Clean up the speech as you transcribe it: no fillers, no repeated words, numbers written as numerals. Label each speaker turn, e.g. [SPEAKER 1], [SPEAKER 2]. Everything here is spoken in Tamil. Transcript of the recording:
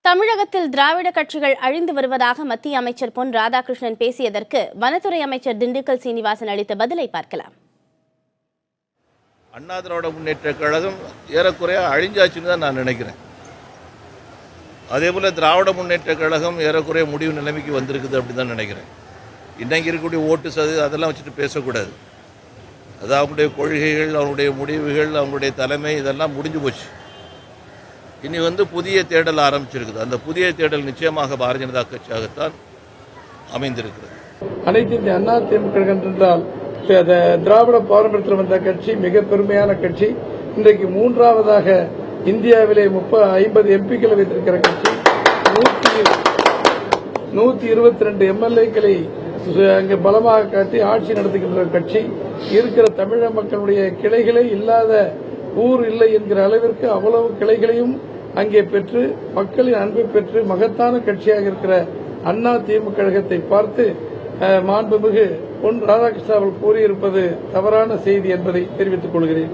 [SPEAKER 1] தமிழகத்தில் திராவிட கட்சிகள் அழிந்து வருவதாக மத்திய அமைச்சர் பொன் ராதாகிருஷ்ணன் பேசியதற்கு வனத்துறை அமைச்சர் திண்டுக்கல் சீனிவாசன் அளித்த பதிலை பார்க்கலாம்.
[SPEAKER 2] அண்ணா திராவிட முன்னேற்ற கழகம் ஏறக்குறைய அழிஞ்சாச்சுன்னு தான் நான் நினைக்கிறேன். அதேபோல் திராவிட முன்னேற்ற கழகம் ஏறக்குறைய முடிவு நிலைமைக்கு வந்திருக்குது அப்படின்னு தான் நினைக்கிறேன். இன்றைக்கி இருக்கக்கூடிய ஓட்டு சதவீதம் அதெல்லாம் வச்சுட்டு பேசக்கூடாது. அது அவங்களுடைய கொள்கைகள், அவங்களுடைய முடிவுகள், அவங்களுடைய தலைமை இதெல்லாம் முடிஞ்சு போச்சு. இனி புதிய தேடல் ஆரம்பிச்சிருக்குது. அந்த புதிய தேடல் நிச்சயமாக பாரதிய ஜனதா கட்சியாகத்தான் அமைந்திருக்கிறது.
[SPEAKER 3] அனைத்து இந்திய அண்ணா திமுக என்றால் திராவிட பாரம்பரியத்தில் வந்த கட்சி, மிக பெருமையான கட்சி. இன்றைக்கு மூன்றாவதாக இந்தியாவிலே 50 எம்பிக்களை வைத்திருக்கிற கட்சி, 122 எம்எல்ஏக்களை அங்கு பலமாக காட்டி ஆட்சி நடத்துகின்ற கட்சி. இருக்கிற தமிழக மக்களுடைய கிளைகளே இல்லாத ஊர் இல்லை என்கிற அளவிற்கு அவ்வளவு கிளைகளையும் அங்கே பெற்று மக்களின் அன்பை பெற்று மகத்தான கட்சியாக இருக்கிற அண்ணா திமுக கழகத்தை பார்த்து மாண்புமிகு பொன் ராதாகிருஷ்ணன் அவர்கள் கூறியிருப்பது தவறான செய்தி என்பதை தெரிவித்துக் கொள்கிறேன்.